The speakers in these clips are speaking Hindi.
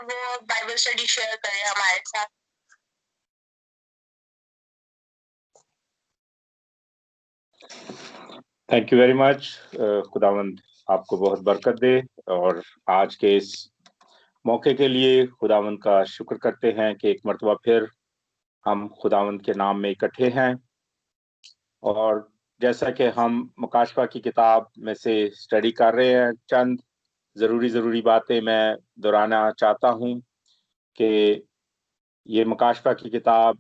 वो बाइबल स्टडी शेयर करें हमारे साथ। Thank you very much. खुदावंद आपको बहुत बरकत दे और आज के इस मौके के लिए खुदावंद का शुक्र करते हैं कि एक मर्तबा फिर हम खुदावंद के नाम में इकट्ठे हैं। और जैसा कि हम मुकाशफा की किताब में से स्टडी कर रहे हैं, चंद ज़रूरी बातें मैं दोहराना चाहता हूं कि ये मुकाशफा की किताब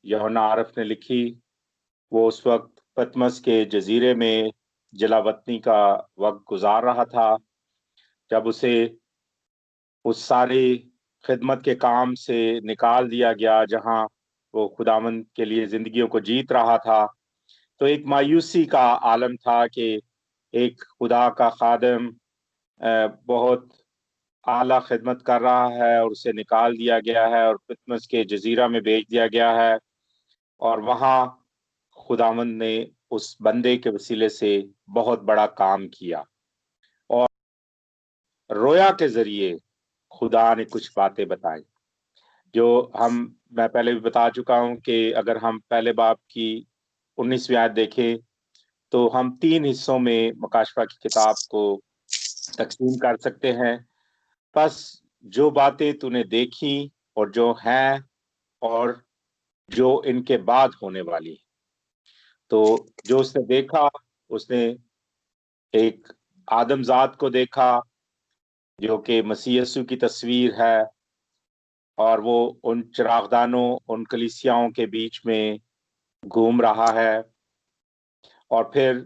यूहन्ना आरफ ने लिखी। वो उस वक्त पतमस के जजीरे में जलावतनी का वक्त गुजार रहा था, जब उसे उस सारी खिदमत के काम से निकाल दिया गया जहां वो खुदावंद के लिए जिंदगियों को जीत रहा था। तो एक मायूसी का आलम था कि एक खुदा का खादम बहुत आला खिदमत कर रहा है और उसे निकाल दिया गया है और पतमस के जजीरा में भेज दिया गया है। और वहां खुदावंद ने उस बंदे के वसीले से बहुत बड़ा काम किया और रोया के जरिए खुदा ने कुछ बातें बताई जो मैं पहले भी बता चुका हूं कि अगर हम पहले बाब की 19वीं आयत देखें तो हम 3 हिस्सों में मुकाशफा की किताब को तकसीम कर सकते हैं। बस जो बातें तूने देखी और जो हैं और जो इनके बाद होने वाली। तो जो उसने देखा, उसने एक आदमजात को देखा जो कि मसीह यीशु की तस्वीर है और वो उन चिरागदानों, उन कलीसियाओं के बीच में घूम रहा है। और फिर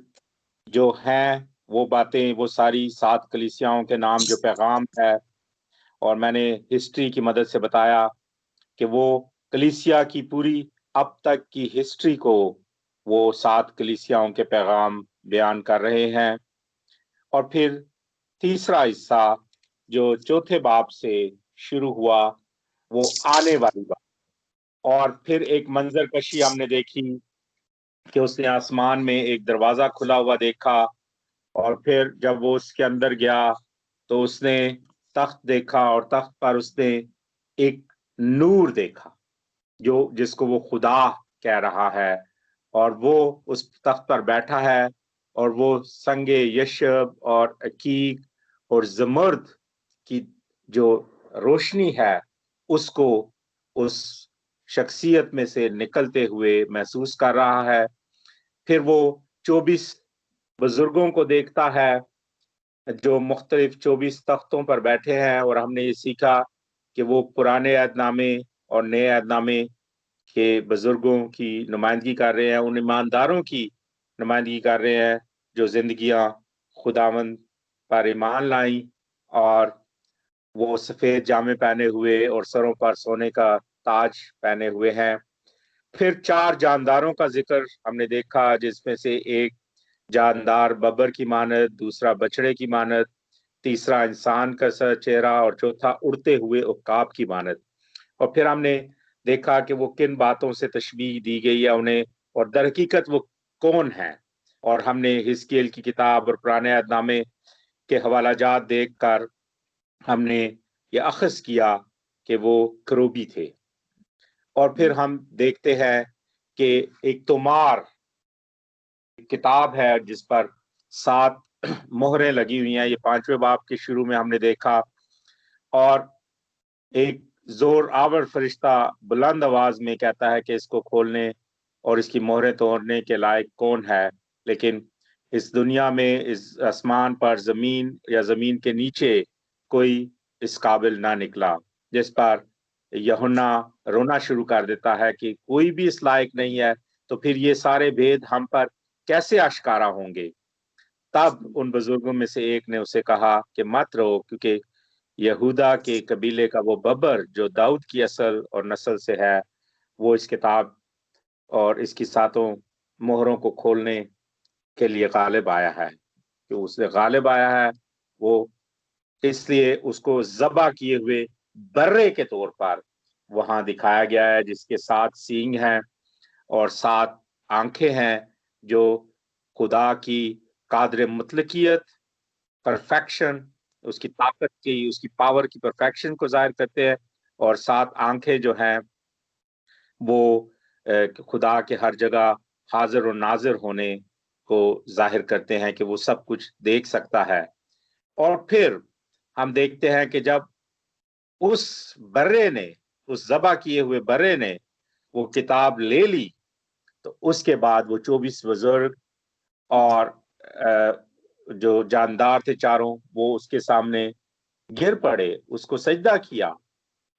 जो हैं वो बातें, वो सारी 7 कलीसियाओं के नाम जो पैगाम है, और मैंने हिस्ट्री की मदद से बताया कि वो कलीसिया की पूरी अब तक की हिस्ट्री को वो 7 कलीसियाओं के पैगाम बयान कर रहे हैं। और फिर तीसरा हिस्सा जो चौथे बाब से शुरू हुआ, वो आने वाली बात। और फिर एक मंजर कशी हमने देखी कि उसने आसमान में एक दरवाजा खुला हुआ देखा और फिर जब वो उसके अंदर गया तो उसने तख्त देखा और तख्त पर उसने एक नूर देखा जिसको वो खुदा कह रहा है। और वो उस तख्त पर बैठा है और वो संगे यशब और अकीक और जमर्द की जो रोशनी है उसको उस शख्सियत में से निकलते हुए महसूस कर रहा है। फिर वो 24 बुजुर्गों को देखता है जो मुख्तलिफ 24 तख्तों पर बैठे हैं। और हमने ये सीखा कि वो पुराने अहदनामे और नए अहदनामे के बुजुर्गों की नुमाइंदगी कर रहे हैं, उन ईमानदारों की नुमाइंदगी कर रहे हैं जो जिंदगियां खुदावंद पर ईमान लाई और वो सफेद जामे पहने हुए और सरों पर सोने का ताज पहने हुए हैं। फिर 4 जानदारों का जिक्र हमने देखा, जिसमें से एक जानदार बब्बर की मानद, दूसरा बछड़े की मानद, तीसरा इंसान का सा चेहरा और चौथा उड़ते हुए उकाब की मानद। और फिर हमने देखा कि वो किन बातों से तशबीह दी गई है उन्हें और दर हकीकत वो कौन है। और हमने हिजकिय्येल की किताब और पुराने अहदनामे के हवालाजात देखकर हमने ये अखज़ किया कि वो करूबी थे। और फिर हम देखते हैं कि एक तोमार किताब है जिस पर 7 मोहरें लगी हुई हैं। ये 5वें बाब के शुरू में हमने देखा। और एक जोर आवर फरिश्ता बुलंद आवाज में कहता है कि इसको खोलने और इसकी मोहरें तोड़ने के लायक कौन है। लेकिन इस दुनिया में, इस आसमान पर, जमीन या जमीन के नीचे कोई इस काबिल ना निकला। जिस पर यूहन्ना रोना शुरू कर देता है कि कोई भी इस लायक नहीं है, तो फिर ये सारे भेद हम पर कैसे आश्कारा होंगे। तब उन बुजुर्गों में से एक ने उसे कहा कि मत रो, क्योंकि यहूदा के कबीले का वो बबर जो दाऊद की असल और नस्ल से है, वो इस किताब और इसकी 7 मोहरों को खोलने के लिए गालिब आया है। कि उसने गालिब आया है वो इसलिए उसको ज़बह किए हुए बर्रे के तौर पर वहां दिखाया गया है, जिसके 7 सींग हैं और 7 आंखें हैं, जो खुदा की कादर मुतलकियत, परफेक्शन उसकी ताकत की, उसकी पावर की परफेक्शन को जाहिर करते हैं। और 7 आंखें जो हैं वो खुदा के हर जगह हाजिर और नाजिर होने को जाहिर करते हैं कि वो सब कुछ देख सकता है। और फिर हम देखते हैं कि जब उस बर्रे ने, उस ज़बह किए हुए बर्रे ने वो किताब ले ली, तो उसके बाद वो 24 बुजुर्ग और जो जानदार थे चारों, वो उसके सामने गिर पड़े, उसको सजदा किया।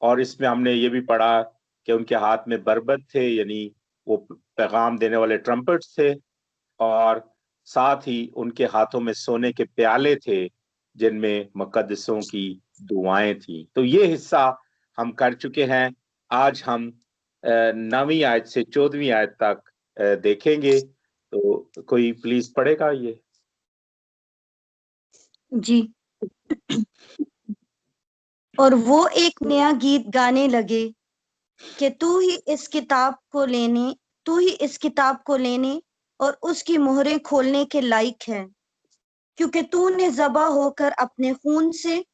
और इसमें हमने ये भी पढ़ा कि उनके हाथ में बरबत थे, यानी वो पैगाम देने वाले ट्रम्पेट्स थे, और साथ ही उनके हाथों में सोने के प्याले थे जिनमें मुकद्दसों की दुआएं थी। तो ये हिस्सा हम कर चुके हैं। आज हम 9वीं आयत से 14वीं आयत तक देखेंगे। तो कोई प्लीज पढ़ेगा ये? जी। और वो एक नया गीत गाने लगे कि तू ही इस किताब को लेने और उसकी मोहरें खोलने के लायक है, क्योंकि तूने ज़बा होकर अपने खून से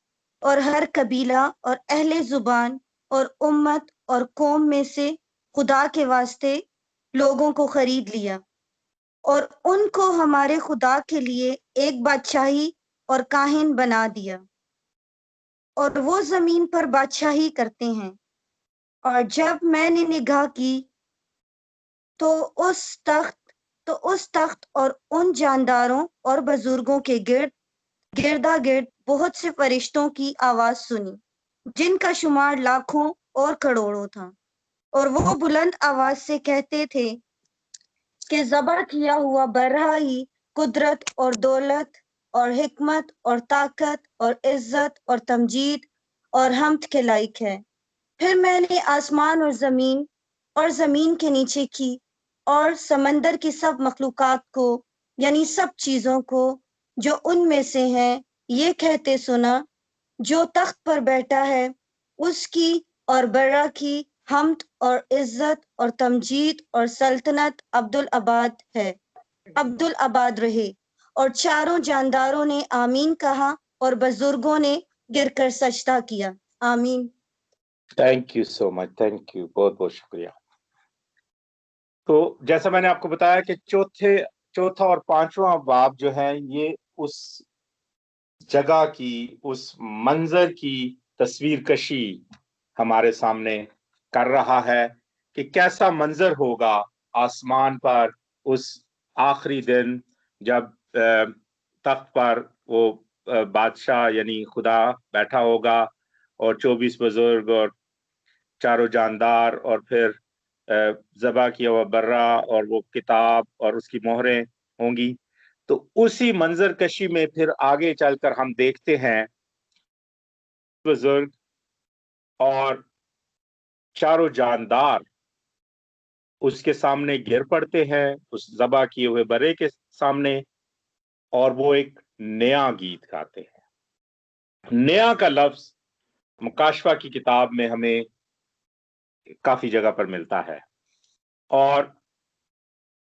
और हर कबीला और अहले जुबान और उम्मत और कौम में से खुदा के वास्ते लोगों को खरीद लिया और उनको हमारे खुदा के लिए एक बादशाही और काहिन बना दिया, और वो जमीन पर बादशाही करते हैं। और जब मैंने निगाह की तो उस तख्त और उन जानदारों और बुजुर्गों के गिर्दा गिर्द बहुत से फरिश्तों की आवाज सुनी, जिनका शुमार लाखों और करोड़ों था। और वो बुलंद आवाज से कहते थे कि ज़बह किया हुआ बरहा ही कुदरत और दौलत और हिकमत और ताकत और इज्जत और तमजीद और हम्द के लायक है। फिर मैंने आसमान और जमीन के नीचे की और समंदर की सब मखलूकात को, यानी सब चीजों को जो उनमें से हैं, ये कहते सुना, जो तख्त पर बैठा है उसकी और बर्रा की हम्द और इज्जत और तमजीद और सल्तनत अब्दुल अबाद रहे। और चारों जानदारों ने आमीन कहा और बुजुर्गों ने गिरकर सजदा किया। आमीन। Thank you so much, thank you, बहुत बहुत शुक्रिया। तो जैसा मैंने आपको बताया कि चौथा और 5वां बाब जो है ये उस जगह की, उस मंजर की तस्वीर कशी हमारे सामने कर रहा है कि कैसा मंजर होगा आसमान पर उस आखिरी दिन जब तख्त पर वो बादशाह यानी खुदा बैठा होगा और 24 बुजुर्ग और चारों जानदार और फिर ज़बा किया हुआ बर्रा और वो किताब और उसकी मोहरें होंगी। तो उसी मंजर कशी में फिर आगे चलकर हम देखते हैं बुजुर्ग और चारों जानदार उसके सामने गिर पड़ते हैं, उस ज़बा किए हुए बर्रे के सामने, और वो एक नया गीत गाते हैं। नया का लफ्ज मुकाशवा की किताब में हमें काफी जगह पर मिलता है। और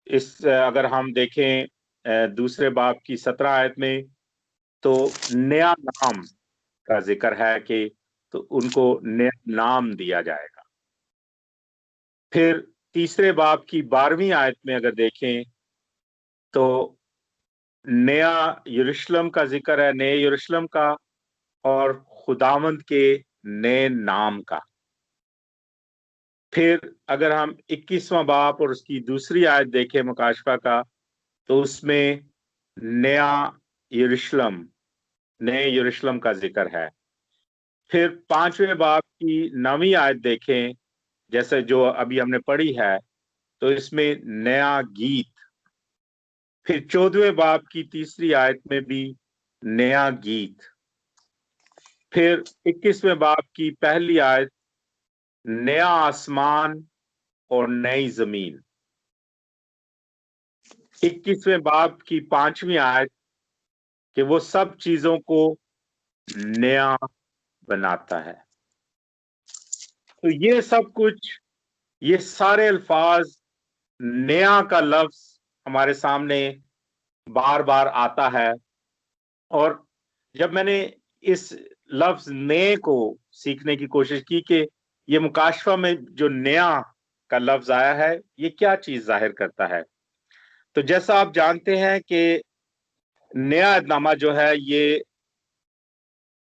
इस अगर हम देखें दूसरे बाब की 17 आयत में, तो नया नाम का जिक्र है कि तो उनको नया नाम दिया जाएगा। फिर तीसरे बाब की 12वीं आयत में अगर देखें तो नया यरूशलेम का जिक्र है, नए यरूशलेम का और खुदावंद के नए नाम का। फिर अगर हम 21वां बाब और उसकी दूसरी आयत देखें मुकाशफा का, तो उसमें नया यरूशलेम, नए यरूशलेम का जिक्र है। फिर 5वें बाब की 9वीं आयत देखें, जैसे जो अभी हमने पढ़ी है, तो इसमें नया गीत। फिर 14वें बाब की तीसरी आयत में भी नया गीत। फिर 21वें बाब की पहली आयत नया आसमान और नई जमीन। 21वें बाब की 5वीं आयत कि वो सब चीजों को नया बनाता है। तो ये सब कुछ, ये सारे अल्फाज, नया का लफ्ज हमारे सामने बार बार आता है। और जब मैंने इस लफ्ज नए को सीखने की कोशिश की कि ये मुकाशफा में जो नया का लफ्ज आया है ये क्या चीज जाहिर करता है। तो जैसा आप जानते हैं कि नया अहदनामा जो है ये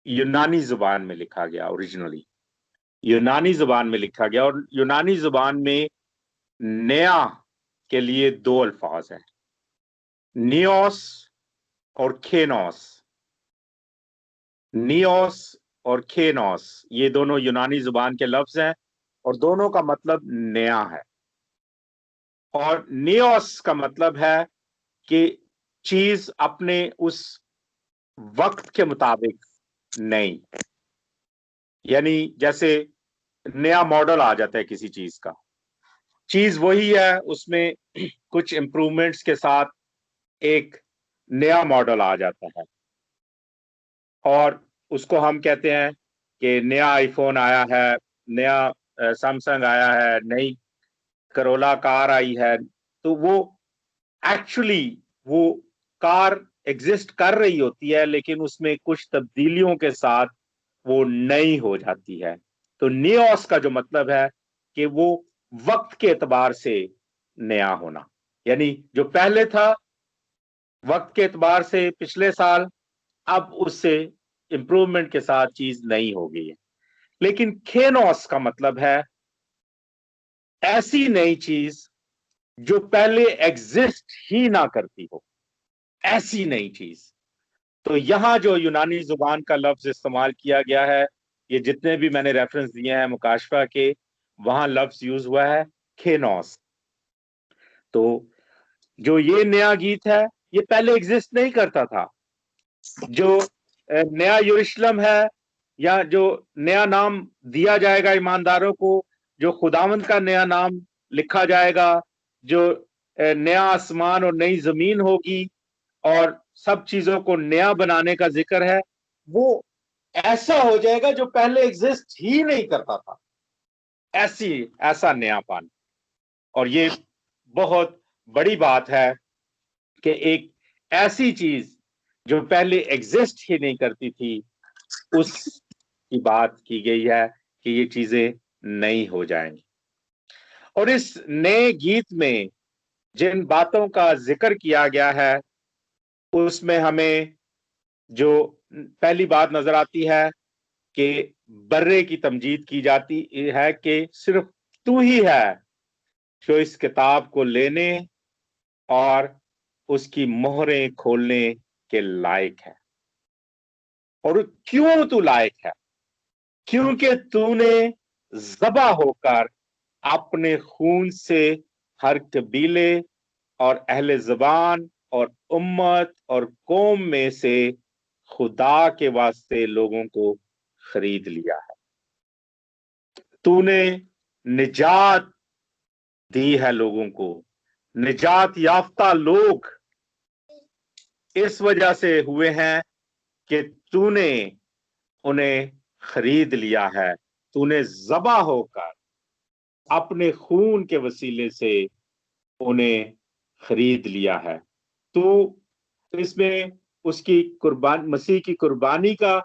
यूनानी जुबान में लिखा गया, ओरिजिनली यूनानी जुबान में लिखा गया, और यूनानी जुबान में नया के लिए दो अल्फाज हैं, नियोस और खेनोस। नियोस और खेनोस ये दोनों यूनानी जुबान के लफ्ज हैं और दोनों का मतलब नया है। और नियोस का मतलब है कि चीज अपने उस वक्त के मुताबिक नई, यानी जैसे नया मॉडल आ जाता है किसी चीज का, चीज वही है, उसमें कुछ इंप्रूवमेंट्स के साथ एक नया मॉडल आ जाता है और उसको हम कहते हैं कि नया आईफोन आया है, नया सैमसंग आया है, नई करोला कार आई है। तो वो एक्चुअली वो कार एग्जिस्ट कर रही होती है लेकिन उसमें कुछ तब्दीलियों के साथ वो नई हो जाती है। तो नियोस का जो मतलब है कि वो वक्त के एतबार से नया होना, यानी जो पहले था वक्त के एतबार से पिछले साल, अब उससे इंप्रूवमेंट के साथ चीज नई हो गई है। लेकिन खेनोस का मतलब है ऐसी नई चीज जो पहले एग्जिस्ट ही ना करती हो, ऐसी नई चीज। तो यहां जो यूनानी जुबान का लफ्ज इस्तेमाल किया गया है, ये जितने भी मैंने रेफरेंस दिए हैं मुकाशफा के, वहां लफ्ज यूज हुआ है खेनोस। तो जो ये नया गीत है ये पहले एग्जिस्ट नहीं करता था। जो नया यरूशलेम है या जो नया नाम दिया जाएगा ईमानदारों को, जो खुदावंद का नया नाम लिखा जाएगा, जो नया आसमान और नई जमीन होगी और सब चीजों को नया बनाने का जिक्र है, वो ऐसा हो जाएगा जो पहले एग्जिस्ट ही नहीं करता था, ऐसा नयापन। और ये बहुत बड़ी बात है कि एक ऐसी चीज जो पहले एग्जिस्ट ही नहीं करती थी उसकी बात की गई है कि ये चीजें नई हो जाएंगी। और इस नए गीत में जिन बातों का जिक्र किया गया है उसमें हमें जो पहली बात नजर आती है कि बर्रे की तमजीद की जाती है कि सिर्फ तू ही है जो इस किताब को लेने और उसकी मोहरें खोलने के लायक है। और क्यों तू लायक है? क्योंकि तूने ज़बा होकर अपने खून से हर कबीले और अहले ज़बान और उम्मत और कौम में से खुदा के वास्ते लोगों को खरीद लिया है। तूने निजात दी है लोगों को। निजात याफ्ता लोग इस वजह से हुए हैं कि तूने उन्हें खरीद लिया है। तूने ज़बा होकर अपने खून के वसीले से उन्हें खरीद लिया है। तो इसमें उसकी कुर्बान, मसीह की कुर्बानी का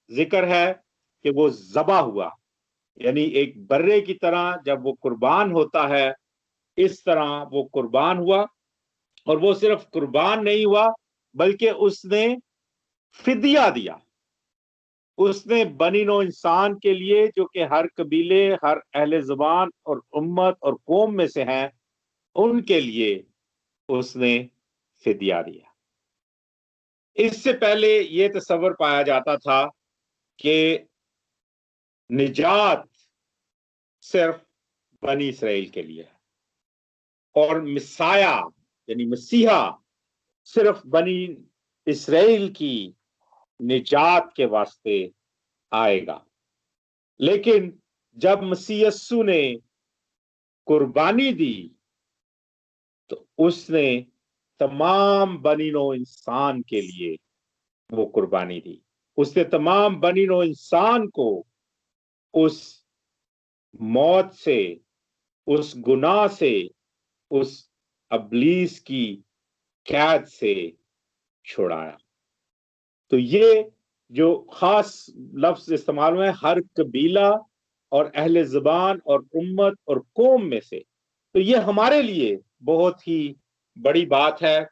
जिक्र है कि वो ज़बा हुआ, यानी एक बर्रे की तरह जब वो कुर्बान होता है इस तरह वो कुर्बान हुआ। और वो सिर्फ कुर्बान नहीं हुआ बल्कि उसने फिदिया दिया। उसने बनी नौ इंसान के लिए जो कि हर कबीले, हर अहले ज़बान और उम्मत और कौम में से हैं, उनके लिए उसने फिदिया दिया। इससे पहले यह तस्वर पाया जाता था कि निजात सिर्फ बनी इसराइल के लिए है और मिसाया यानी मसीहा सिर्फ बनी इसराइल की निजात के वास्ते आएगा। लेकिन जब मसीह यस्सु ने कुर्बानी दी तो उसने तमाम बनी नौ इंसान के लिए वो कुर्बानी दी। उसने तमाम बनी नौ इंसान को उस मौत से, उस गुनाह से, उस अबलीस की कैद से छुड़ाया। तो ये जो खास लफ्ज इस्तेमाल हुए हैं, हर कबीला और अहले ज़ुबान और उम्मत और कौम में से। तो ये हमारे लिए बहुत ही बड़ी बात है,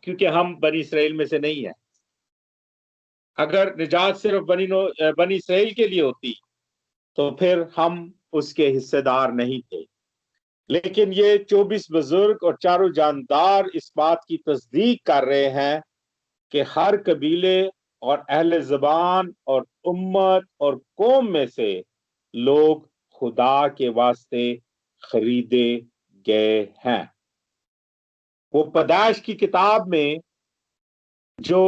क्योंकि हम बनी इसराइल में से नहीं है। अगर निजात सिर्फ बनी इसराइल के लिए होती तो फिर हम उसके हिस्सेदार नहीं थे। लेकिन ये 24 बुजुर्ग और चारों जानदार इस बात की तस्दीक कर रहे हैं कि हर कबीले और अहले ज़बान और उम्मत और कौम में से लोग खुदा के वास्ते खरीदे गए हैं। वो पैदाइश की किताब में जो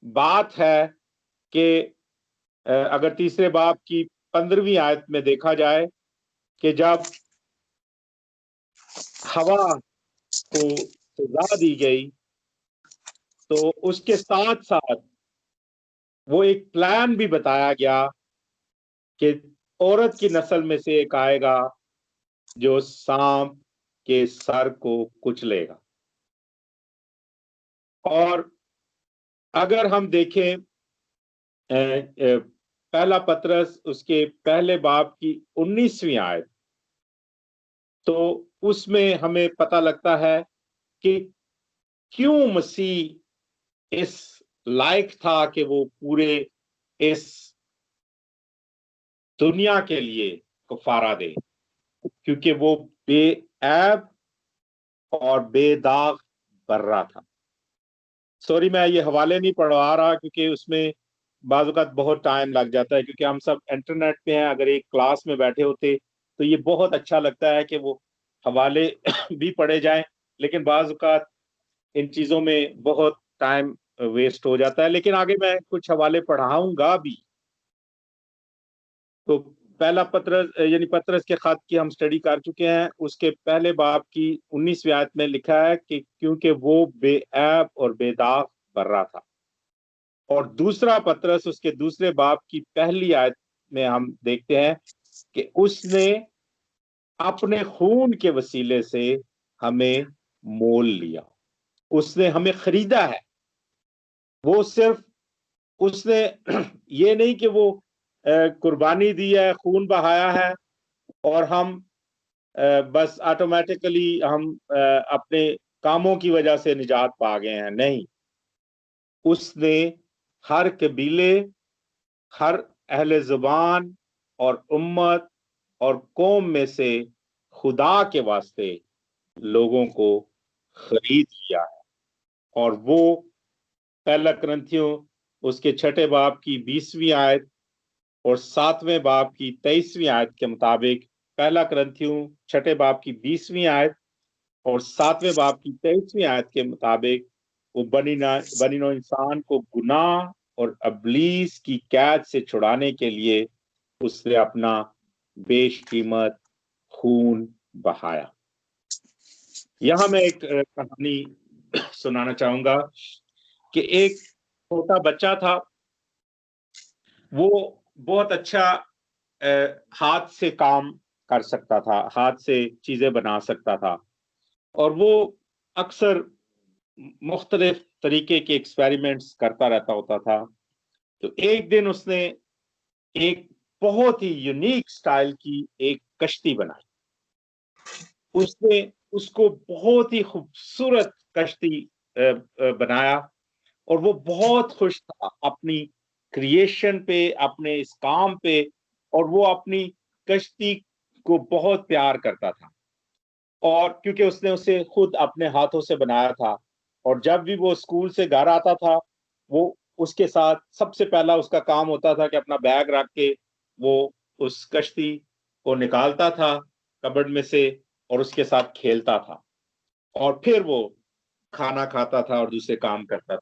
बात है कि अगर तीसरे बाब की 15वीं आयत में देखा जाए कि जब हवा को सजा दी गई तो उसके साथ साथ वो एक प्लान भी बताया गया कि औरत की नस्ल में से एक आएगा जो सांप के सर को कुचलेगा। और अगर हम देखें पहला पतरस उसके पहले बाब की 19वीं आयत, तो उसमें हमें पता लगता है कि क्यों मसीह इस लायक था कि वो पूरे इस दुनिया के लिए कफारा दे, क्योंकि वो बेऐब और बेदाग बर्रा था। सॉरी, मैं ये हवाले नहीं पढ़वा रहा क्योंकि उसमें बाज़ औक़ात बहुत टाइम लग जाता है, क्योंकि हम सब इंटरनेट पे हैं। अगर एक क्लास में बैठे होते तो ये बहुत अच्छा लगता है कि वो हवाले भी पढ़े जाएं, लेकिन बाज़ औक़ात इन चीज़ों में बहुत टाइम वेस्ट हो जाता है। लेकिन आगे मैं कुछ हवाले पढ़ाऊंगा भी। तो पहला पत्रस यानी पत्रस के खत की हम स्टडी कर चुके हैं। उसके पहले बाब की 19वीं आयत में लिखा है कि क्योंकि वो बेऐब और बेदाग बर्रा था। और दूसरा पत्रस उसके दूसरे बाब की पहली आयत में हम देखते हैं कि उसने अपने खून के वसीले से हमें मोल लिया, उसने हमें खरीदा है। वो सिर्फ उसने ये नहीं कि वो कुर्बानी दी है, खून बहाया है और हम बस ऑटोमेटिकली हम अपने कामों की वजह से निजात पा गए हैं। नहीं, उसने हर कबीले, हर अहले ज़ुबान और उम्मत और कौम में से खुदा के वास्ते लोगों को खरीद लिया है। और वो पहला करंथियों उसके 6 बाब की 20वीं आयत और 7वें बाब की 23वीं आयत के मुताबिक, पहला करंथियों 6 बाब की 20वीं आयत और 7वें बाब की 23वीं आयत के मुताबिक वो बनी नौ इंसान को गुनाह और अबलीस की कैद से छुड़ाने के लिए उसने अपना बेशकीमत खून बहाया। यहां मैं एक कहानी सुनाना चाहूंगा कि एक छोटा बच्चा था। वो बहुत अच्छा हाथ से काम कर सकता था, हाथ से चीजें बना सकता था, और वो अक्सर मुख्तलिफ तरीके के एक्सपेरिमेंट्स करता रहता होता था। तो एक दिन उसने एक बहुत ही यूनिक स्टाइल की एक कश्ती बनाई। उसने उसको बहुत ही खूबसूरत कश्ती बनाया और वो बहुत खुश था अपनी क्रिएशन पे, अपने इस काम पे, और वो अपनी कश्ती को बहुत प्यार करता था। और क्योंकि उसने उसे खुद अपने हाथों से बनाया था, और जब भी वो स्कूल से घर आता था, वो उसके साथ सबसे पहला उसका काम होता था कि अपना बैग रख के वो उस कश्ती को निकालता था कबर्ड में से और उसके साथ खेलता था, और फिर वो खाना खाता था और दूसरे काम करता था।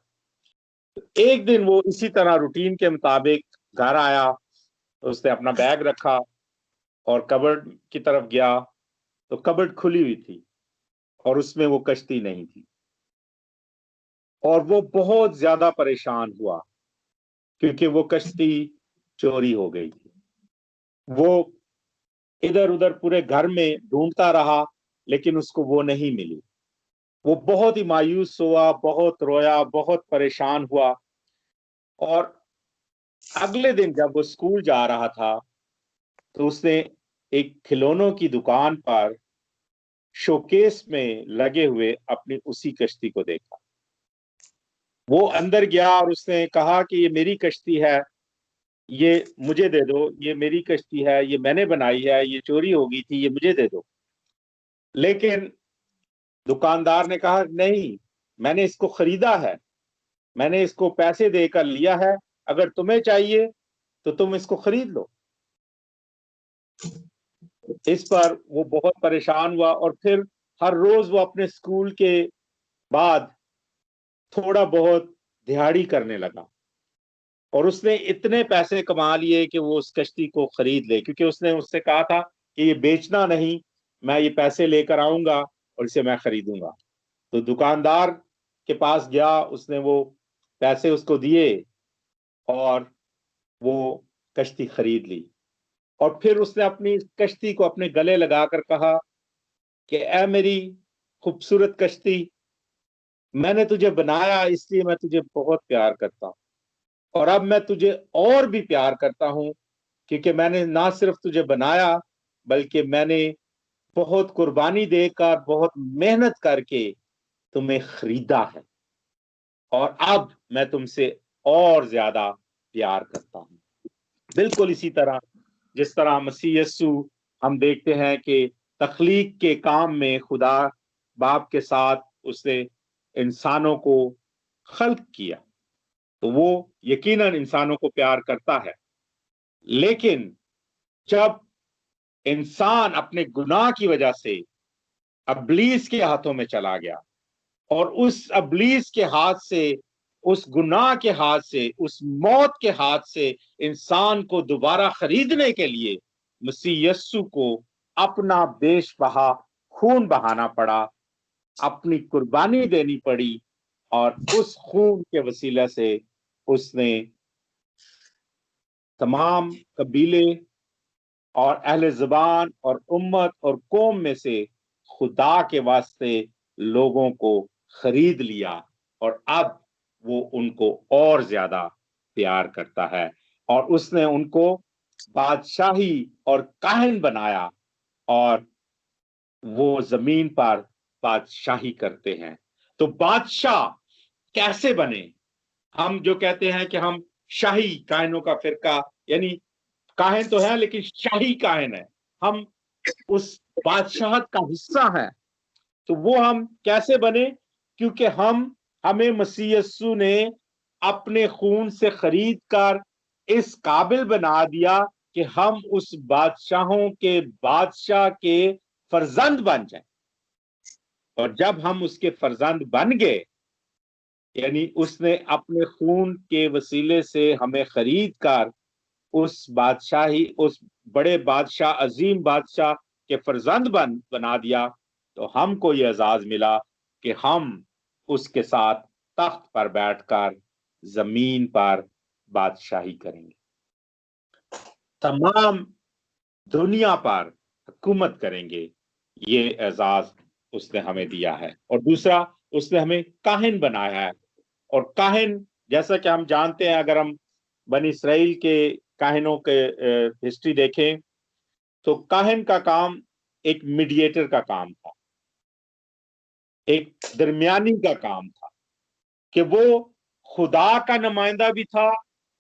एक दिन वो इसी तरह रूटीन के मुताबिक घर आया, उसने अपना बैग रखा और कबर्ड की तरफ गया, तो कबर्ड खुली हुई थी और उसमें वो कश्ती नहीं थी। और वो बहुत ज्यादा परेशान हुआ क्योंकि वो कश्ती चोरी हो गई थी। वो इधर उधर पूरे घर में ढूंढता रहा, लेकिन उसको वो नहीं मिली। वो बहुत ही मायूस हुआ, बहुत रोया, बहुत परेशान हुआ। और अगले दिन जब वो स्कूल जा रहा था तो उसने एक खिलौनों की दुकान पर शोकेस में लगे हुए अपनी उसी कश्ती को देखा। वो अंदर गया और उसने कहा कि ये मेरी कश्ती है, ये मुझे दे दो, ये मेरी कश्ती है, ये मैंने बनाई है, ये चोरी हो गई थी, ये मुझे दे दो। लेकिन दुकानदार ने कहा नहीं, मैंने इसको खरीदा है, मैंने इसको पैसे देकर लिया है, अगर तुम्हें चाहिए तो तुम इसको खरीद लो। इस पर वो बहुत परेशान हुआ और फिर हर रोज वो अपने स्कूल के बाद थोड़ा बहुत दिहाड़ी करने लगा और उसने इतने पैसे कमा लिए कि वो उस कश्ती को खरीद ले, क्योंकि उसने उससे कहा था कि ये बेचना नहीं, मैं ये पैसे लेकर आऊंगा और इसे मैं खरीदूंगा। तो दुकानदार के पास गया, उसने वो पैसे उसको दिए और वो कश्ती खरीद ली। और फिर उसने अपनी कश्ती को अपने गले लगाकर कहा कि ऐ मेरी खूबसूरत कश्ती, मैंने तुझे बनाया इसलिए मैं तुझे बहुत प्यार करता हूं, और अब मैं तुझे और भी प्यार करता हूं, क्योंकि मैंने ना सिर्फ तुझे बनाया बल्कि मैंने बहुत कुर्बानी देकर, बहुत मेहनत करके तुम्हें खरीदा है, और अब मैं तुमसे और ज्यादा प्यार करता हूं। बिल्कुल इसी तरह जिस तरह मसीह यस्सु, हम देखते हैं कि तख्लीक के काम में खुदा बाप के साथ उसने इंसानों को खल्क किया, तो वो यकीनन इंसानों को प्यार करता है। लेकिन जब इंसान अपने गुनाह की वजह से अब्लीस के हाथों में चला गया और उस अब्लीस के हाथ से, उस गुनाह के हाथ से, उस मौत के हाथ से इंसान को दोबारा खरीदने के लिए मसीह यस्सु को अपना बेशबहा खून बहाना पड़ा, अपनी कुर्बानी देनी पड़ी, और उस खून के वसीले से उसने तमाम कबीले और अहले ज़बान और उम्मत और कौम में से खुदा के वास्ते लोगों को खरीद लिया, और अब वो उनको और ज्यादा प्यार करता है, और उसने उनको बादशाही और काहिन बनाया, और वो जमीन पर बादशाही करते हैं। तो बादशाह कैसे बने? हम जो कहते हैं कि हम शाही काहिनों का फिरका, यानी काहिन तो है लेकिन शाही काहिन है, हम उस बादशाहत का हिस्सा है। तो वो हम कैसे बने? क्योंकि हमें मसीह यस्सु ने अपने खून से खरीद कर इस काबिल बना दिया कि हम उस बादशाहों के बादशाह के फर्जंद बन जाएं। और जब हम उसके फर्जंद बन गए, यानी उसने अपने खून के वसीले से हमें खरीद कर उस बादशाही, उस बड़े बादशाह, अजीम बादशाह के फर्जंद बना दिया, तो हमको ये एजाज मिला कि हम उसके साथ तख्त पर बैठकर जमीन पर बादशाही करेंगे, तमाम दुनिया पर हुकूमत करेंगे। ये एजाज उसने हमें दिया है। और दूसरा, उसने हमें काहिन बनाया है। और काहिन, जैसा कि हम जानते हैं, अगर हम बनी इसराइल के काहिनों के हिस्ट्री देखें, तो काहिन का काम एक मीडिएटर का काम था, एक दरमियानी का काम था, कि वो खुदा का नुमाइंदा भी था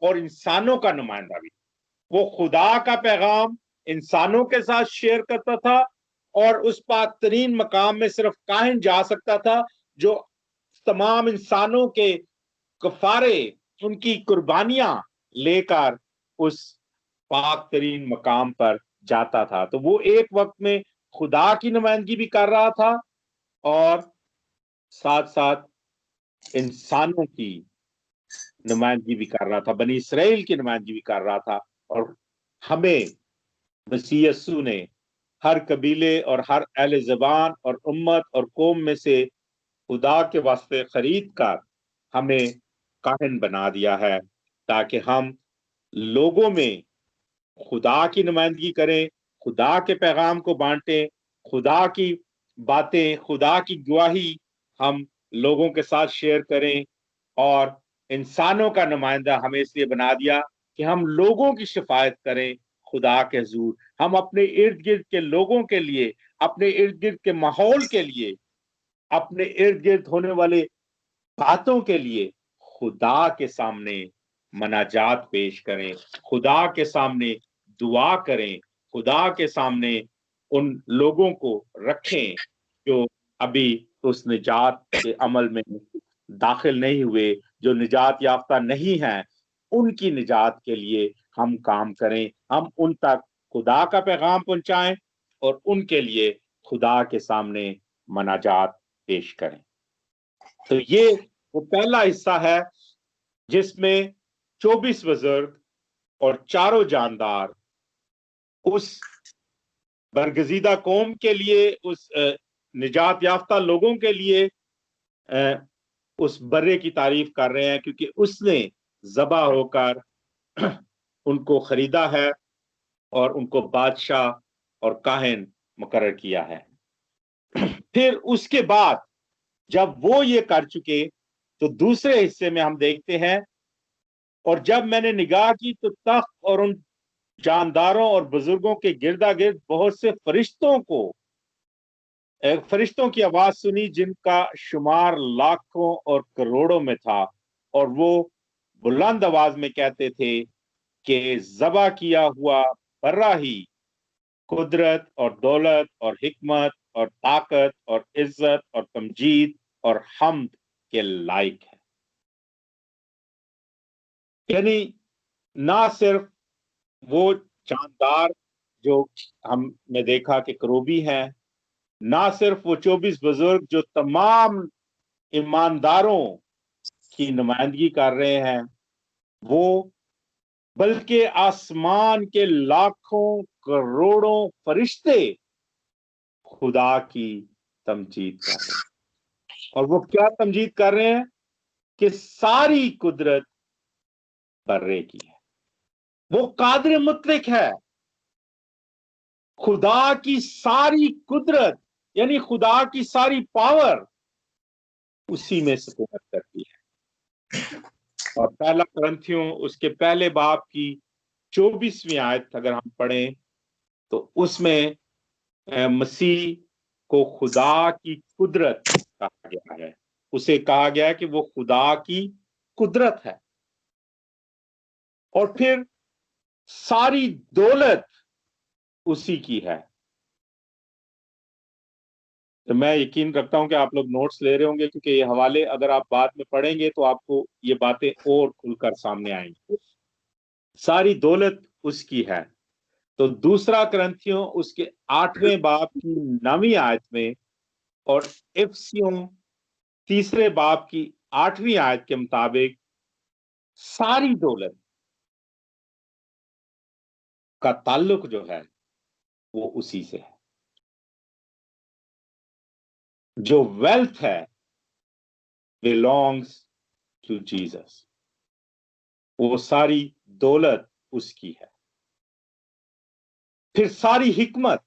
और इंसानों का नुमाइंदा भी। वो खुदा का पैगाम इंसानों के साथ शेयर करता था, और उस पाक तरीन मकाम में सिर्फ काहिन जा सकता था जो तमाम इंसानों के कफारे, उनकी कुर्बानियां लेकर उस पाक तरीन मकाम पर जाता था। तो वो एक वक्त में खुदा की नुमाइंदगी भी कर रहा था और साथ साथ इंसानों की नुमाइंदगी भी कर रहा था, बनी इसराइल की नुमाइंदगी भी कर रहा था। और हमें मसीह यस्सु ने हर कबीले और हर अहले ज़बान और उम्मत और कौम में से खुदा के वास्ते खरीद कर हमें काहिन बना दिया है, ताकि हम लोगों में खुदा की नुमाइंदगी करें, खुदा के पैगाम को बांटें, खुदा की बातें, खुदा की गवाही हम लोगों के साथ शेयर करें। और इंसानों का नुमाइंदा हमें इसलिए बना दिया कि हम लोगों की शिफायत करें खुदा के हुजूर। हम अपने इर्द गिर्द के लोगों के लिए, अपने इर्द गिर्द के माहौल के लिए, अपने इर्द गिर्द होने वाले बातों के लिए खुदा के सामने मनाजात पेश करें, खुदा के सामने दुआ करें, खुदा के सामने उन लोगों को रखें जो अभी उस निजात के अमल में दाखिल नहीं हुए, जो निजात याफ्ता नहीं हैं, उनकी निजात के लिए हम काम करें। हम उन तक खुदा का पैगाम पहुंचाएं और उनके लिए खुदा के सामने मनाजात पेश करें। तो ये वो पहला हिस्सा है जिसमें 24 बुजुर्ग और चारों जानदार उस बरगजीदा कौम के लिए, उस निजात याफ्ता लोगों के लिए उस बर्रे की तारीफ कर रहे हैं, क्योंकि उसने ज़बा होकर उनको खरीदा है और उनको बादशाह और काहिन मुकर्रर किया है। फिर उसके बाद जब वो ये कर चुके तो दूसरे हिस्से में हम देखते हैं, और जब मैंने निगाह की तो तख्त और उन जानदारों और बुजुर्गों के गिरदा गिर्द बहुत से फरिश्तों की आवाज सुनी, जिनका शुमार लाखों और करोड़ों में था, और वो बुलंद आवाज में कहते थे कि ज़बा किया हुआ बर्रा ही कुदरत और दौलत और हिकमत और ताकत और इज्जत और तमजीद और हम्द के लायक है। यानी ना सिर्फ वो जानदार जो हमने देखा कि करूबी हैं, ना सिर्फ वो 24 बुजुर्ग जो तमाम ईमानदारों की नुमाइंदगी कर रहे हैं वो, बल्कि आसमान के लाखों करोड़ों फरिश्ते खुदा की तमजीद कर रहे हैं। और वो क्या तमजीद कर रहे हैं कि सारी कुदरत बर्रे की है, वो कादिर मुतलक है। खुदा की सारी कुदरत यानी खुदा की सारी पावर उसी में सुकूनत करती है। और पहला कुरिन्थियों उसके पहले बाब की 24वीं आयत अगर हम पढ़ें तो उसमें मसीह को खुदा की कुदरत कहा गया है। उसे कहा गया है कि वो खुदा की कुदरत है। और फिर सारी दौलत उसी की है। तो मैं यकीन रखता हूं कि आप लोग नोट्स ले रहे होंगे, क्योंकि ये हवाले अगर आप बाद में पढ़ेंगे तो आपको ये बातें और खुलकर सामने आएंगी। सारी दौलत उसकी है। तो दूसरा कुरिन्थियों उसके 8वें बाब की 9वीं आयत में और इफिसियों तीसरे बाब की 8वीं आयत के मुताबिक सारी दौलत का ताल्लुक जो है वो उसी से है। जो वेल्थ है बिलोंग्स टू जीसस, वो सारी दौलत उसकी है। फिर सारी हिकमत,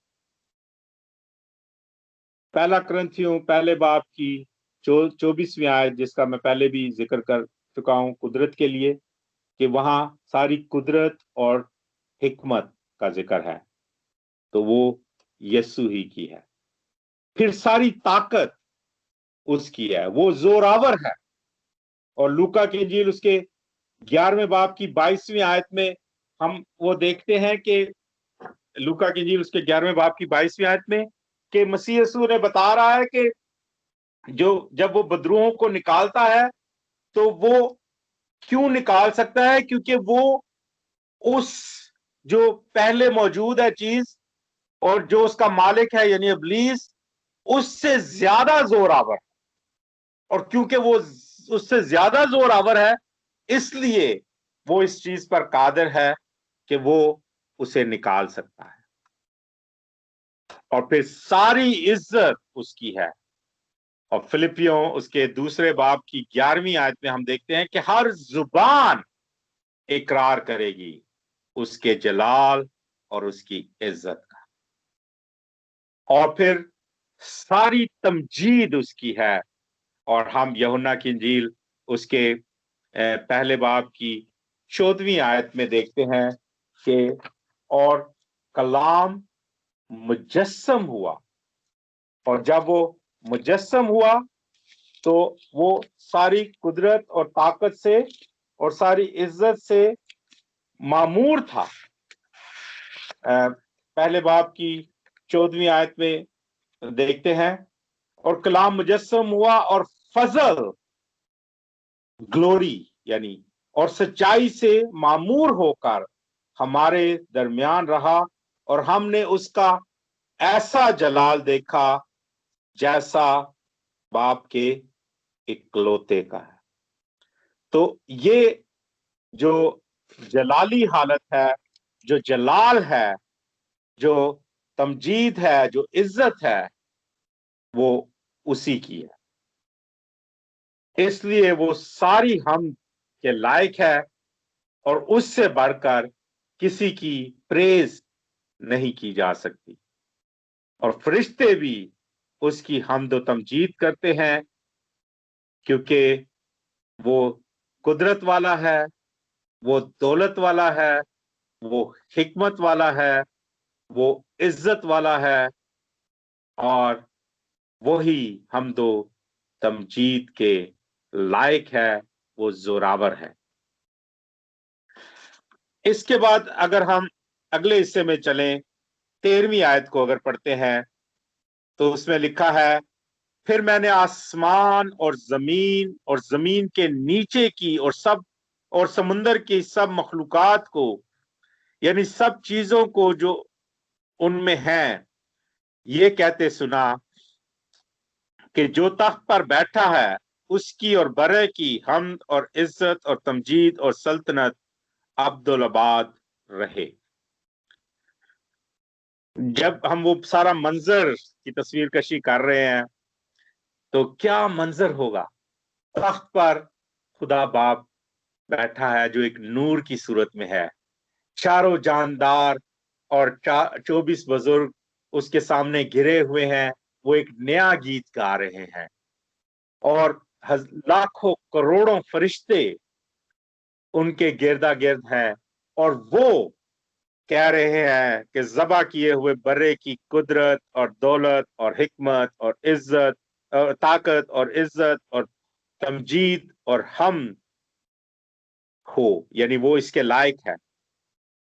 पहला कुरिन्थियों पहले बाब की 24वीं आयत, जिसका मैं पहले भी जिक्र कर चुका हूं कुदरत के लिए, कि वहां सारी कुदरत और हिकमत का जिक्र है, तो वो यस्सु ही की है। फिर सारी ताकत उसकी है, वो जोरावर है। और लूका की इंजील उसके 11वें बाब की 22वीं आयत में हम वो देखते हैं कि लूका की इंजील उसके 11वें बाब की 22वीं आयत में कि मसीह यीशु ने बता रहा है कि जो जब वो बदरूहों को निकालता है तो वो क्यों निकाल सकता है, क्योंकि वो उस जो पहले मौजूद है चीज और जो उसका मालिक है यानी इब्लीस, उससे ज्यादा जोरावर। और क्योंकि वो उससे ज्यादा जोरावर है, इसलिए वो इस चीज पर कादिर है कि वो उसे निकाल सकता है। और फिर सारी इज्जत उसकी है। और फिलिपियों उसके दूसरे बाब की 11वीं आयत में हम देखते हैं कि हर जुबान इकरार करेगी उसके जलाल और उसकी इज्जत का। और फिर सारी तमजीद उसकी है। और हम यूहन्ना की इंजील उसके पहले बाब की 14वीं आयत में देखते हैं कि और कलाम मुजस्सम हुआ, और जब वो मुजस्सम हुआ तो वो सारी कुदरत और ताकत से और सारी इज्जत से मामूर था। पहले बाब की 14वीं आयत में देखते हैं, और कलाम मुजस्सम हुआ और फजल, ग्लोरी यानी और सच्चाई से मामूर होकर हमारे दरमियान रहा, और हमने उसका ऐसा जलाल देखा जैसा बाप के इकलौते का है। तो ये जो जलाली हालत है, जो जलाल है, जो तमजीद है, जो इज्जत है, वो उसी की है। इसलिए वो सारी हम के लायक है, और उससे बढ़कर किसी की प्रेज नहीं की जा सकती। और फरिश्ते भी उसकी हमद व तमजीद करते हैं, क्योंकि वो कुदरत वाला है, वो दौलत वाला है, वो हिकमत वाला है, वो इज्जत वाला है, और वही हमदो तमजीद के लायक है, वो जोरावर है। इसके बाद अगर हम अगले हिस्से में चलें, 13वीं आयत को अगर पढ़ते हैं तो उसमें लिखा है, फिर मैंने आसमान और जमीन के नीचे की और समुंदर की सब मखलूकात को, यानी सब चीजों को जो उनमें हैं, ये कहते सुना कि जो तख्त पर बैठा है उसकी और बरे की हमद और इज्जत और तमजीद और सल्तनत अब्दुल-आबाद रहे। जब हम वो सारा मंजर की तस्वीर कशी कर रहे हैं तो क्या मंजर होगा। तख्त पर खुदा बाप बैठा है जो एक नूर की सूरत में है, चारों जानदार और 24 बुजुर्ग उसके सामने घिरे हुए हैं, वो एक नया गीत गा रहे हैं, और लाखों करोड़ों फरिश्ते उनके गिरदा गिर्द हैं, और वो कह रहे हैं कि ज़बा किए हुए बर्रे की कुदरत और दौलत और हिकमत और इज्जत और ताकत और इज्जत और तमजीद और हम हो, यानी वो इसके लायक है।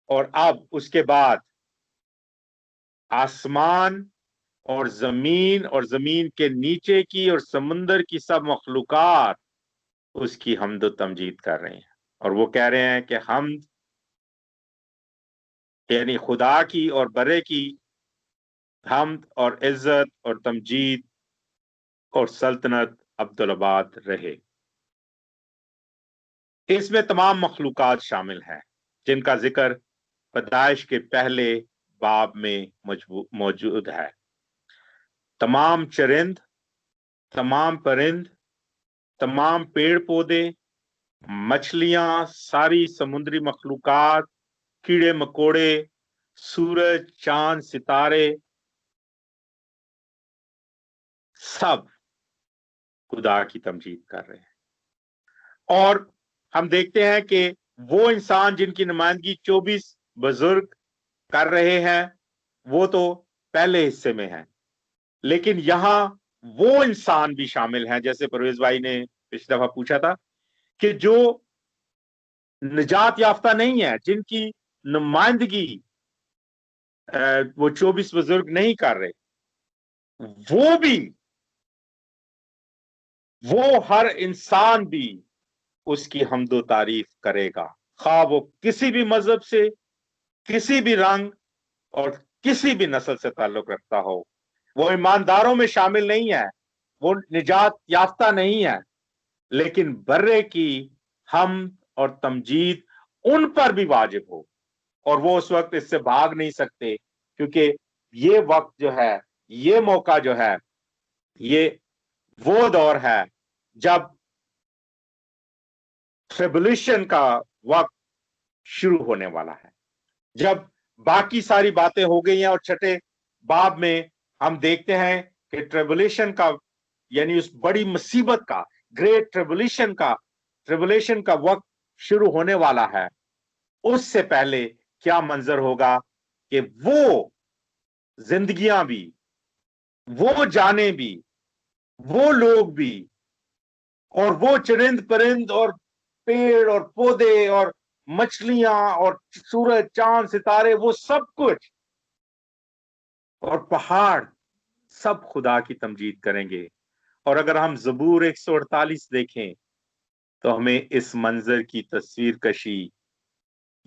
और अब उसके बाद आसमान और जमीन के नीचे की और समुंदर की सब मखलूकात उसकी हमद व तमजीद कर रहे हैं, और वो कह रहे हैं कि हमद यानी खुदा की और बरे की हमद और इज्जत और तमजीद और सल्तनत अब्दुल-आबाद रहे। इसमें तमाम मखलूकात शामिल हैं जिनका जिक्र पैदाइश के पहले बाब में मौजूद है। तमाम चरिंद, तमाम परिंद, तमाम पेड़ पौधे, मछलियां, सारी समुद्री मखलूकात, कीड़े मकोड़े, सूरज, चांद, सितारे, सब खुदा की तमजीद कर रहे हैं। और हम देखते हैं कि वो इंसान जिनकी नुमाइंदगी 24 बुजुर्ग कर रहे हैं वो तो पहले हिस्से में है, लेकिन यहां वो इंसान भी शामिल हैं, जैसे परवेज भाई ने पिछली दफा पूछा था, कि जो निजात याफ्ता नहीं है, जिनकी नुमाइंदगी वो 24 बुजुर्ग नहीं कर रहे, वो भी, वो हर इंसान भी उसकी हम्दो तारीफ करेगा, खा वो किसी भी मजहब से, किसी भी रंग और किसी भी नस्ल से ताल्लुक रखता हो। वो ईमानदारों में शामिल नहीं है, वो निजात याफ्ता नहीं है, लेकिन बर्रे की हम और तमजीद उन पर भी वाजिब हो, और वो उस वक्त इससे भाग नहीं सकते, क्योंकि ये वक्त जो है, ये मौका जो है, ये वो दौर है जब ट्रिब्यूलेशन का वक्त शुरू होने वाला है, जब बाकी सारी बातें हो गई हैं। और छठे बाब में हम देखते हैं कि ट्रिब्यूलेशन का, यानी उस बड़ी मुसीबत का, ग्रेट ट्रिब्यूलेशन का वक्त शुरू होने वाला है, उससे पहले क्या मंजर होगा कि वो जिंदगियां भी, वो जाने भी, वो लोग भी, और वो चरिंद परिंद और पेड़ और पौधे और मछलियां और सूरज चांद सितारे, वो सब कुछ, और पहाड़, सब खुदा की तमजीद करेंगे। और अगर हम ज़बूर 148 देखें तो हमें इस मंजर की तस्वीर कशी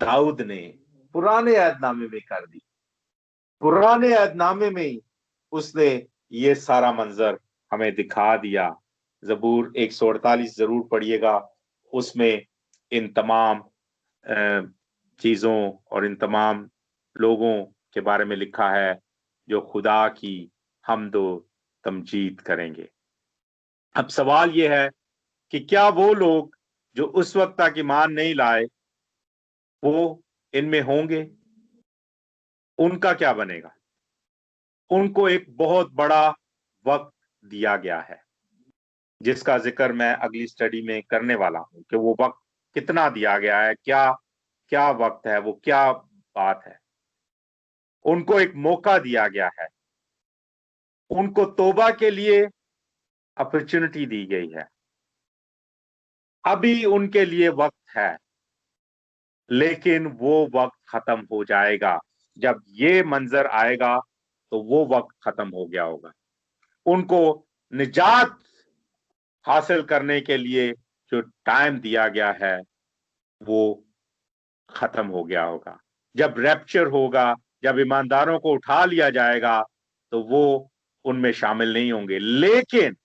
दाऊद ने पुराने अहदनामे में कर दी। पुराने अहदनामे में उसने ये सारा मंजर हमें दिखा दिया। ज़बूर 148 जरूर पढ़िएगा, उसमें इन तमाम चीजों और इन तमाम लोगों के बारे में लिखा है जो खुदा की हम्दो तमजीद करेंगे। अब सवाल यह है कि क्या वो लोग जो उस वक्त तक ईमान नहीं लाए वो इनमें होंगे? उनका क्या बनेगा? उनको एक बहुत बड़ा वक्त दिया गया है, जिसका जिक्र मैं अगली स्टडी में करने वाला हूं कि वो वक्त कितना दिया गया है, क्या क्या वक्त है, वो क्या बात है। उनको एक मौका दिया गया है, उनको तौबा के लिए अपॉर्चुनिटी दी गई है। अभी उनके लिए वक्त है, लेकिन वो वक्त खत्म हो जाएगा। जब ये मंजर आएगा तो वो वक्त खत्म हो गया होगा। उनको निजात हासिल करने के लिए जो टाइम दिया गया है वो खत्म हो गया होगा। जब रैप्चर होगा, जब ईमानदारों को उठा लिया जाएगा, तो वो उनमें शामिल नहीं होंगे, लेकिन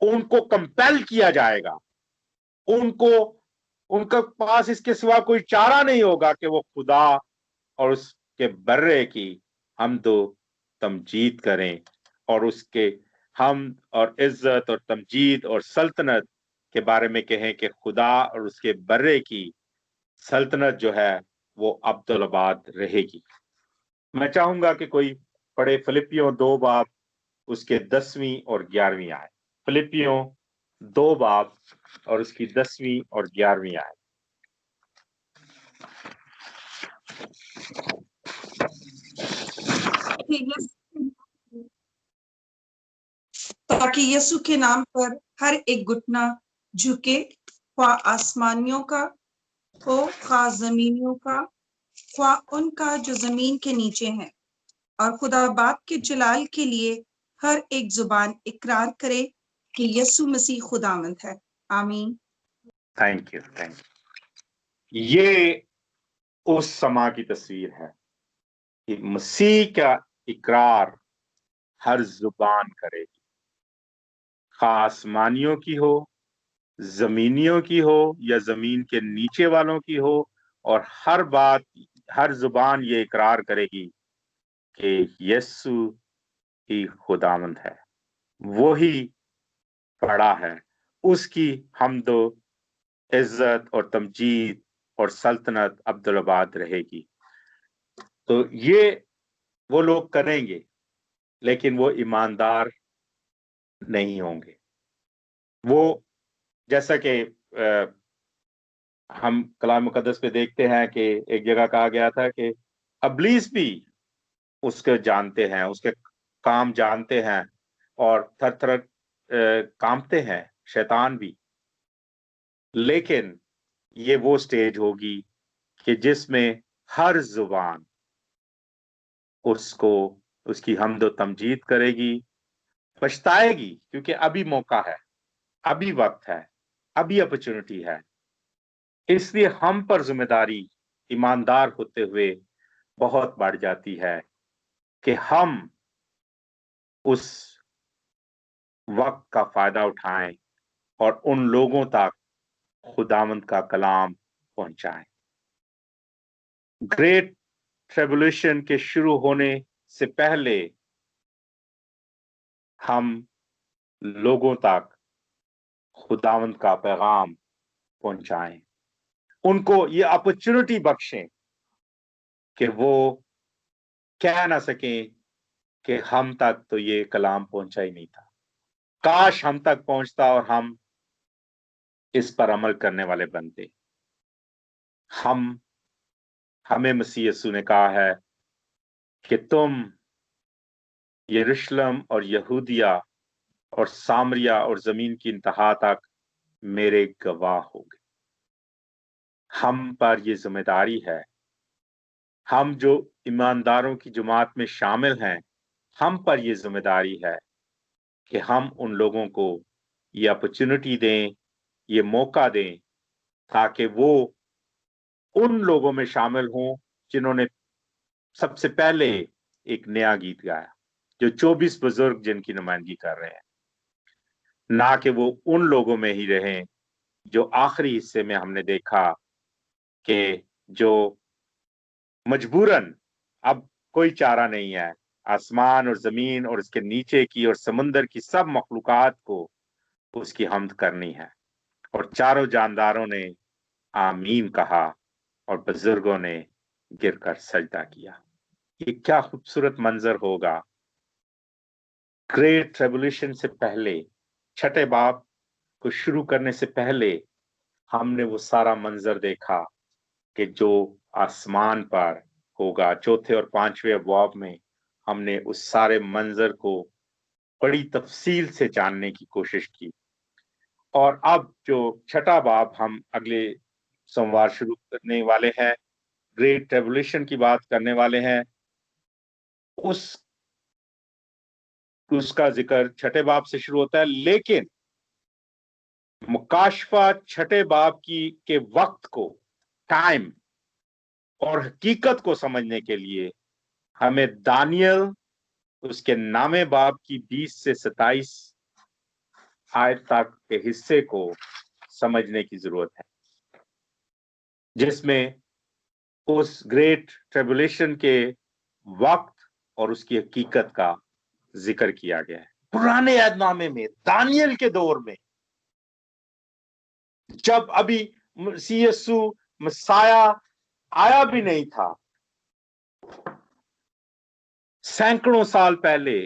उनको कंपेल किया जाएगा। उनको, उनके पास इसके सिवा कोई चारा नहीं होगा कि वो खुदा और उसके बर्रे की हमदो तमजीद करें, और उसके हम और इज्जत और तमजीद और सल्तनत के बारे में कहें कि खुदा और उसके बर्रे की सल्तनत जो है वो अब्दुलआबाद रहेगी। मैं चाहूंगा कि कोई पढ़े फिलिपियों 2 बाब उसके 10वीं और 11वीं आयत। फिलिपियों 2 बाब और उसकी 10वीं और 11वीं आयत। ताकि यीशु के नाम पर हर एक घुटना झुके, ख्वाह आसमानियों का हो, ख्वाह जमीनियों का, ख्वाह उनका जो जमीन के नीचे है, और खुदा बाप के जलाल के लिए हर एक जुबान इकरार करे कि यीशु मसीह खुदावंद है। आमीन। Thank you, thank you. ये उस समा की तस्वीर है कि मसीह का इकरार हर जुबान करेगी, आसमानियों की हो, जमीनियों की हो या जमीन के नीचे वालों की हो, और हर बात, हर जुबान ये इकरार करेगी कि यीशु ही खुदावंद है, वो ही बड़ा है, उसकी हमदो इज्जत और तमजीद और सल्तनत अब्दुलआबाद रहेगी। तो ये वो लोग करेंगे, लेकिन वो ईमानदार नहीं होंगे। वो, जैसा कि हम कलाम मुकद्दस पे देखते हैं कि एक जगह कहा गया था कि इब्लीस भी उसके जानते हैं, उसके काम जानते हैं और थर थर कांपते हैं, शैतान भी। लेकिन ये वो स्टेज होगी कि जिसमें हर जुबान उसको, उसकी हमदो तमजीद करेगी, पछताएगी, क्योंकि अभी मौका है, अभी वक्त है, अभी अपॉर्चुनिटी है। इसलिए हम पर जिम्मेदारी ईमानदार होते हुए बहुत बढ़ जाती है कि हम उस वक्त का फायदा उठाएं और उन लोगों तक खुदावंद का कलाम पहुंचाएं। ग्रेट ट्रिब्यूलेशन के शुरू होने से पहले हम लोगों तक खुदावंद का पैगाम पहुंचाएं, उनको ये अपॉर्चुनिटी बख्शें कि वो कह ना सकें कि हम तक तो ये कलाम पहुंचा ही नहीं था। काश हम तक पहुंचता और हम इस पर अमल करने वाले बनते। हमें मसीह यीशु ने कहा है कि तुम यरूशलेम और यहूदिया और सामरिया और जमीन की इंतहा तक मेरे गवाह होगे। हम पर ये जिम्मेदारी है, हम जो ईमानदारों की जमात में शामिल हैं, हम पर ये जिम्मेदारी है कि हम उन लोगों को ये अपॉर्चुनिटी दें, ये मौका दें, ताकि वो उन लोगों में शामिल हों जिन्होंने सबसे पहले एक नया गीत गाया, जो 24 बुजुर्ग जिनकी नुमाइंदगी कर रहे हैं, ना कि वो उन लोगों में ही रहें जो आखिरी हिस्से में हमने देखा कि जो मजबूरन अब कोई चारा नहीं है, आसमान और जमीन और इसके नीचे की और समुंदर की सब मखलूकात को उसकी हम्द करनी है। और चारों जानदारों ने आमीन कहा और बुजुर्गों ने गिरकर सजदा किया। ये क्या खूबसूरत मंजर होगा। ग्रेट ट्रिब्यूलेशन से पहले, छठे बाब को शुरू करने से पहले, हमने वो सारा मंजर देखा कि जो आसमान पर होगा। चौथे और पांचवें अबवाब में हमने उस सारे मंजर को बड़ी तफसील से जानने की कोशिश की। और अब जो छठा बाब हम अगले सोमवार शुरू करने वाले हैं, ग्रेट ट्रिब्यूलेशन की बात करने वाले हैं। उसका जिक्र छठे बाब से शुरू होता है, लेकिन मुकाशफा छठे बाब के वक्त को, टाइम और हकीकत को समझने के लिए हमें दानियल उसके नामे बाब की 20 से 27 आयत तक के हिस्से को समझने की जरूरत है, जिसमें उस ग्रेट ट्रिब्यूलेशन के वक्त और उसकी हकीकत का जिक्र किया गया है। पुराने अहदनामे में, दानियल के दौर में, जब अभी मसीह यीशु मसाया आया भी नहीं था, सैकड़ों साल पहले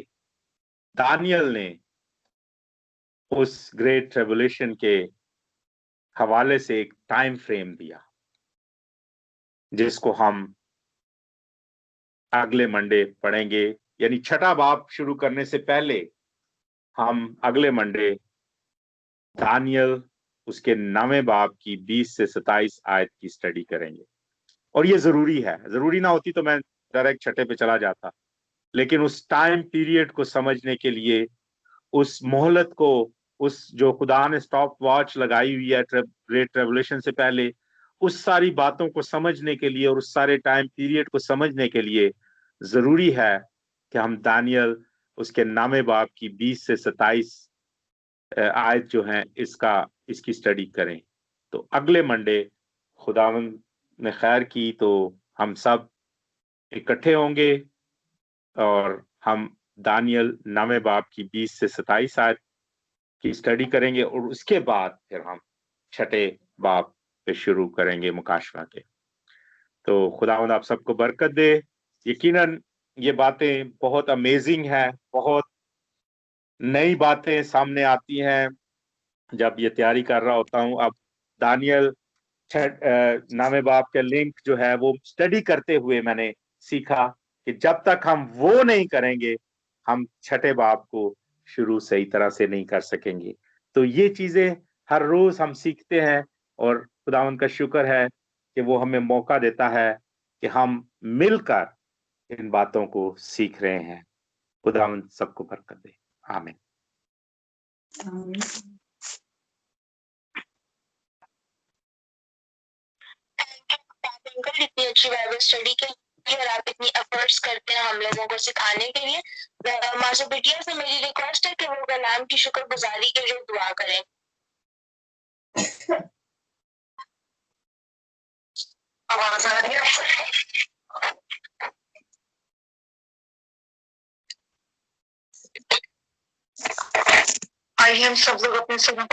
दानियल ने उस ग्रेट ट्रिब्यूलेशन के हवाले से एक टाइम फ्रेम दिया, जिसको हम अगले मंडे पढ़ेंगे। यानी छठा बाब शुरू करने से पहले हम अगले मंडे दानियल उसके 9वें बाब की 20 से 27 आयत की स्टडी करेंगे। और ये जरूरी है, जरूरी ना होती तो मैं डायरेक्ट छठे पे चला जाता, लेकिन उस टाइम पीरियड को समझने के लिए, उस मोहलत को, उस जो खुदा ने स्टॉप वॉच लगाई हुई है ग्रेट ट्रिब्यूलेशन से पहले, उस सारी बातों को समझने के लिए और उस सारे टाइम पीरियड को समझने के लिए जरूरी है कि हम दानियल उसके 9वें बाब की 20 से 27 आयत जो है इसकी स्टडी करें। तो अगले मंडे खुदावंद ने खैर की तो हम सब इकट्ठे होंगे और हम दानियल 9वें बाब की 20 से 27 आयत की स्टडी करेंगे और उसके बाद फिर हम छठे बाब पे शुरू करेंगे मुकाशवा के। तो खुदावंद आप सबको बरकत दे। यकीनन ये बातें बहुत अमेजिंग है, बहुत नई बातें सामने आती हैं जब ये तैयारी कर रहा होता हूँ। अब दानियल 9वें बाब के लिंक जो है वो स्टडी करते हुए मैंने सीखा कि जब तक हम वो नहीं करेंगे, हम छठे बाब को शुरू सही तरह से नहीं कर सकेंगे। तो ये चीजें हर रोज हम सीखते हैं और खुदावंद का शुक्र है कि वो हमें मौका देता है कि हम मिलकर इन बातों को सीख रहे हैं। खुदावंद सबको बरकत दे। आमीन। अंकल इतनी अच्छी बाइबल स्टडी के लिए और आप इतनी एफर्ट्स करते हैं हम लोगों को सिखाने के लिए। मासू बिटिया से मेरी रिक्वेस्ट है कि वो कलाम की शुक्रगुजारी के लिए दुआ करें। आवाज आ रही है? आइए हम सब लोग अपने सभी